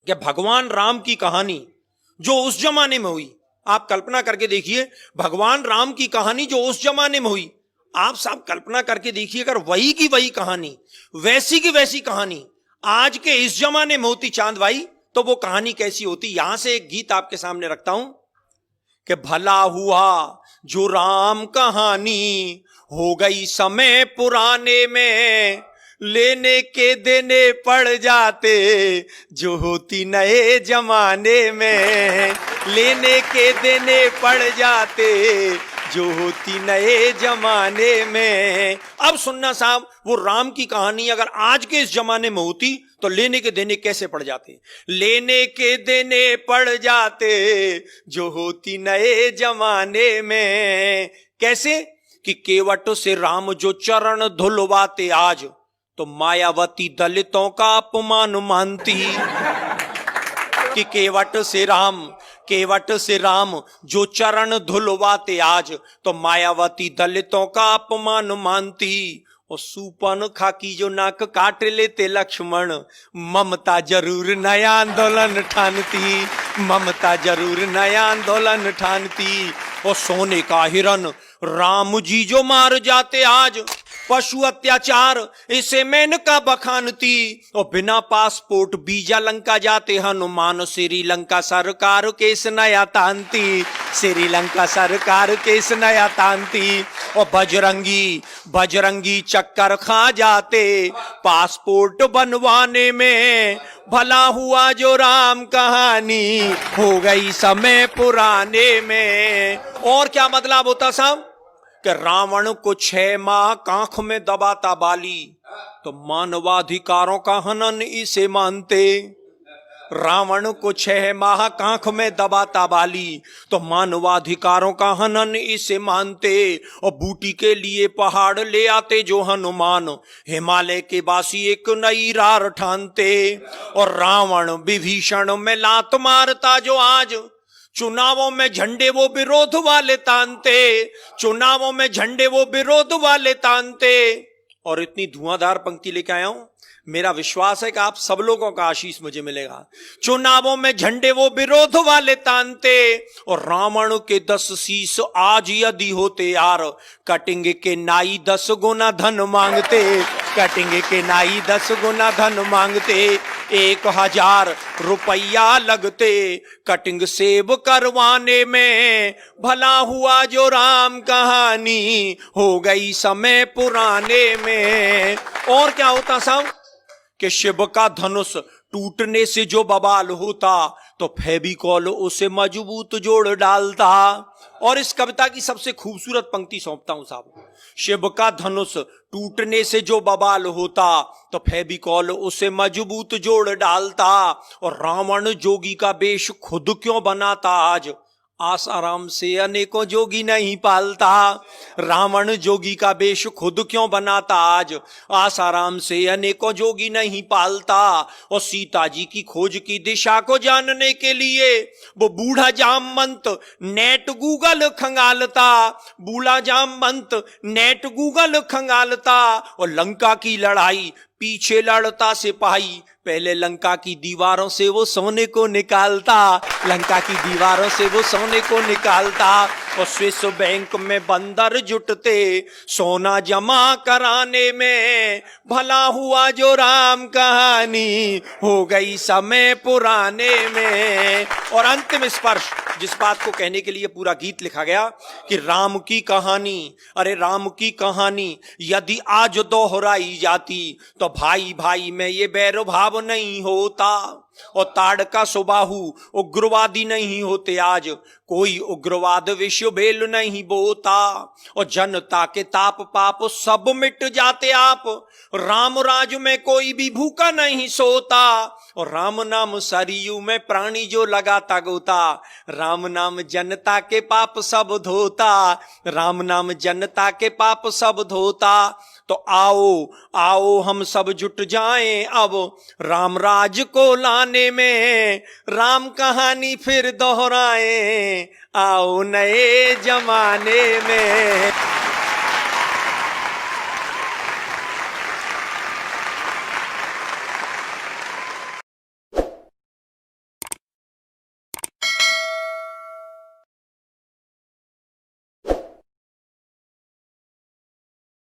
कि भगवान राम की कहानी जो उस जमाने में हुई, आप कल्पना करके देखिए, भगवान राम की कहानी जो उस जमाने में हुई, आप सब कल्पना करके देखिए, अगर वही की वही कहानी, वैसी की वैसी कहानी आज के इस जमाने में होती चांद भाई, तो वो कहानी कैसी होती। यहां से एक गीत आपके सामने रखता हूं कि भला हुआ जो राम कहानी हो गई समय पुराने में, लेने के देने पड़ जाते जो होती नए जमाने में, लेने के देने पड़ जाते जो होती नए जमाने में। अब सुनना साहब, वो राम की कहानी अगर आज के इस जमाने में होती तो लेने के देने कैसे पड़ जाते, लेने के देने पड़ जाते जो होती नए जमाने में। कैसे कि केवट से राम जो चरण धुलवाते आज, तो मायावती दलितों का अपमान मानती। कि केवट से राम जो चरण धुलवाते आज, तो मायावती दलितों का अपमान मानती। और सूपन खाकी जो नाक काट लेते लक्ष्मण, ममता जरूर नया आंदोलन ठानती, ममता जरूर नया आंदोलन ठानती। और सोने का हिरन राम जी जो मार जाते आज, पशु अत्याचार इसे मेनका बखानती। और बिना पासपोर्ट वीजा लंका जाते हनुमान, श्रीलंका सरकार केस नया तानती, श्रीलंका सरकार केस नया तानती। और बजरंगी चक्कर खा जाते पासपोर्ट बनवाने में, भला हुआ जो राम कहानी हो गई समय पुराने में। और क्या बदलाव होता साहब कि रावण को 6 माह कांख में दबाता बाली, तो मानवाधिकारों का हनन इसे मानते। रावण को 6 माह कांख में दबाता बाली, तो मानवाधिकारों का हनन इसे मानते। और बूटी के लिए पहाड़ ले आते जो हनुमान, हिमालय के बासी एक नई रार ठानते। और रावण विभीषण में लात मारता जो आज, चुनावों में झंडे वो विरोध वाले तानते, चुनावों में झंडे वो विरोध वाले तानते। और इतनी धुआंधार पंक्ति लेके आया हूं, मेरा विश्वास है कि आप सब लोगों का आशीष मुझे मिलेगा। चुनावों में झंडे वो विरोध वाले तानते। और रावण के 10 शीश आज यदि होते यार, कटेंगे के नाई 10 गुना धन मांगते, कटेंगे के नाई 10 गुना धन मांगते। 1000 रुपया लगते कटिंग सेव करवाने में, भला हुआ जो राम कहानी हो गई समय पुराने में। और क्या होता साहब कि शिव का धनुष टूटने से जो बवाल होता, तो फेविकॉल उसे मजबूत जोड़ डालता। और इस कविता की सबसे खूबसूरत पंक्ति सौंपता हूं साहब, शिव का धनुष टूटने से जो बवाल होता, तो फेविकॉल उसे मजबूत जोड़ डालता। और रावण जोगी का वेश खुद क्यों बनाता आज, आसाराम से अनेकों जोगी नहीं पालता। रावण जोगी का वेश खुद क्यों बनाता आज, आसाराम से अनेकों जोगी नहीं पालता। और सीता जी की खोज की दिशा को जानने के लिए वो बूढ़ा जामवंत नेट गूगल खंगालता, बूढ़ा जामवंत नेट गूगल खंगालता। और लंका की लड़ाई पीछे लड़ता सिपाही, पहले लंका की दीवारों से वो सोने को निकालता, लंका की दीवारों से वो सोने को निकालता। और स्विस बैंक में बंदर जुटते सोना जमा कराने में, भला हुआ जो राम कहानी हो गई समय पुराने में। और अंतिम स्पर्श, जिस बात को कहने के लिए पूरा गीत लिखा गया कि राम की कहानी, अरे राम की कहानी यदि आज दोहराई जाती, तो भाई भाई में ये बैर भाव नहीं होता। और ताड़का सुबाहु उग्रवादी नहीं होते आज, कोई उग्रवाद विश्व भेल नहीं बोता। और जनता के ताप पाप सब मिट जाते आप, राम राज में कोई भी भूखा नहीं सोता। और राम नाम सरयू में प्राणी जो लगाता गोता, राम नाम जनता के पाप सब धोता, राम नाम जनता के पाप सब धोता। तो आओ आओ हम सब जुट जाएं अब राम राज को लाने में, राम कहानी फिर दोहराएं आओ नए जमाने में।